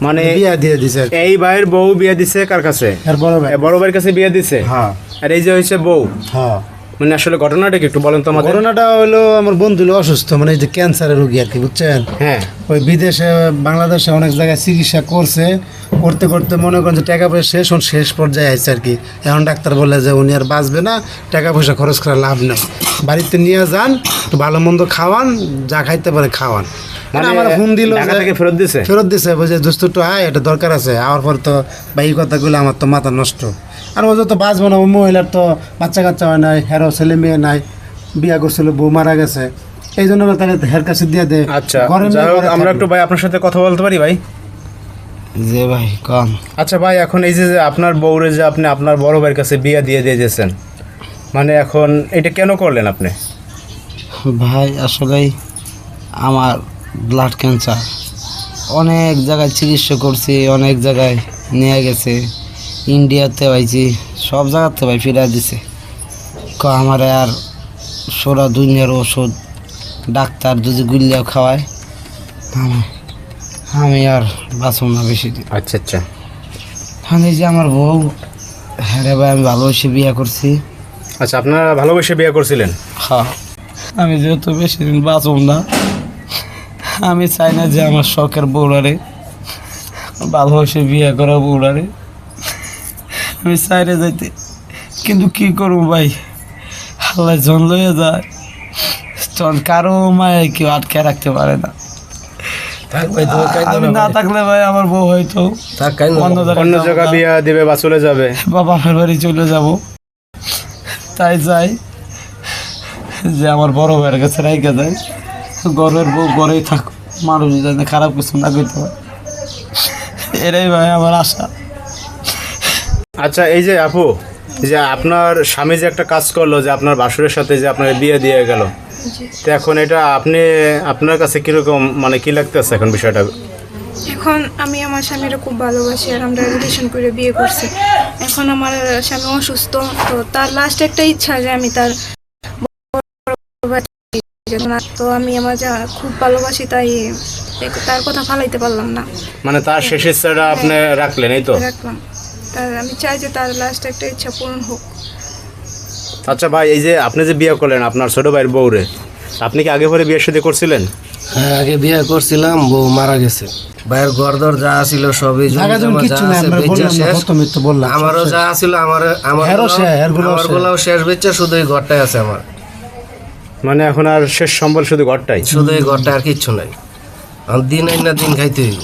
মানে বিয়া দিয়ে দিছে। এই ভাইয়ের বউ বিয়ে দিছে কার কাছে? আর বড় ভাই। বড় ভাইয়ের কাছে বিয়ে দিছে। হ্যাঁ আর এই যে হয়েছে বউ। হ্যাঁ। মানে আসলে ঘটনাটা কি একটু বলেন তো আমাদের। ঘটনাটা হলো আমার বন্ধু হলো অসুস্থ, মানে এই যে ক্যান্সারের রোগী আর কি, বুঝছেন? হ্যাঁ। ওই বিদেশে বাংলাদেশে অনেক জায়গায় চিকিৎসা করছে, করতে করতে মনে করেন যে টাকা পয়সা শেষ পর্যায়ে আসছে আর কি। এখন ডাক্তার বলে যে উনি আর বাঁচবে না, টাকা পয়সা খরচ করার লাভ নেই, বাড়িতে নিয়ে যান, একটু ভালো মন্দ খাওয়ান, যা খাইতে পারে খাওয়ান। মানে আমার ফোন দিল, ঢাকা থেকে ফেরত দিছে বুঝে দোস্ত একটু আয়, এটা দরকার আছে। আওয়ার পর তো ভাই এই কথাগুলো আমার তো মাথা নষ্ট। আর ও তো বাঁচবো না, ও মহিলার তো বাচ্চা কাচ্চা হয় নাই, হেরো ছেলে মেয়ে নাই, বিয়া করছিল, বউ মারা গেছে, এই জন্য তাকে হের কাছে দিয়ে দে। আচ্ছা আমরা একটু ভাই আপনার সাথে কথা বলতে পারি ভাই? যে ভাই কম। আচ্ছা ভাই, এখন এই যে আপনার বউরে যে আপনি আপনার বড় ভাইয়ের কাছে বিয়ে দিয়ে দিয়েছেন, মানে এখন এটা কেন করলেন আপনি? ভাই আসলেই আমার ব্লাড ক্যান্সার, অনেক জায়গায় চিকিৎসা করছি, অনেক জায়গায় নিয়ে গেছে, ইন্ডিয়াতে পাইছি, সব জায়গাতে ভাই ফিরে দিছে। আমার আর সোরা দুনিয়ার ওষুধ ডাক্তার যদি গুলিয়াও খাওয়ায়, আমি আর বাঁচব না বেশি দিন। আচ্ছা আচ্ছা। আমি যে আমার বউ, হ্যাঁ রে ভাই, আমি ভালোবেসে বিয়ে করছি। আচ্ছা, আপনারা ভালোবেসে বিয়ে করছিলেন? হ্যাঁ। আমি যেহেতু বেশি দিন বাঁচব না, আমি চাই না যে আমার শখের বউরারে, ভালোবেসে বিয়ে করা বউরারে আমি চাইরে যাইতে, কিন্তু কি করবো ভাই, আল্লাহ জন লয়ে যায়, তখন কারো মায় কেউ আটকে রাখতে পারে না। আমি না থাকলে ভাই আমার বউ হয়তো অন্য জায়গায় বিয়ে দেবে বা চলে যাবে, বাবা আমার বাড়ি চলে যাব। তাই যাই যে আমার বড় ভাইয়ের কাছে রেখে যায়, গরের বউ গড়েই থাক, মানুষ জানে খারাপ কিছু না করতে পারে, এরাই ভাই আমার আশা। আচ্ছা, এই যে আপু, যে আপনার স্বামী যে একটা কাজ করলো, যে আপনার বাসুরের সাথে যে আপনার বিয়ে দিয়ে গেল, তো এখন এটা আপনার কাছে কিরকম, মানে কি লাগতেছে এখন বিষয়টা? এখন আমি আমার স্বামীরা খুব ভালোবাসি, আর আমরা রিলেশন করে বিয়ে করছি। এখন আমার স্বামী অসুস্থ, তো তার লাস্ট একটা ইচ্ছা যে আমি তার, তো আমি আমার যা খুব ভালোবাসি, তাই তার কথা ফালাইতে পারলাম না। মানে তার শেষ ইচ্ছাটা আপনি রাখলেন, এই তো? রাখলাম। তার আমি চাই যে তার লাস্ট একটা ইচ্ছা পূরণ হোক। আচ্ছা ভাই, এই যে আপনি যে বিয়ে করলেন আপনার ছোট ভাইয়ের বউরে, আপনি কি আগে পরে বিয়ে শাদী করছিলেন? হ্যাঁ, আগে বিয়ে করছিলাম, বউ মারা গেছে। ভাইয়ের ঘরদর যা ছিল সবই আমারও যা ছিল, আমারগুলোও শেষ বেচে, শুধু এই ঘরটাই আছে আমার। মানে এখন আর শেষ সম্বল শুধু ঘরটাই? শুধু এই ঘরটা, আর কিচ্ছু নাই। দিন আইন না দিন খাইতে হইব।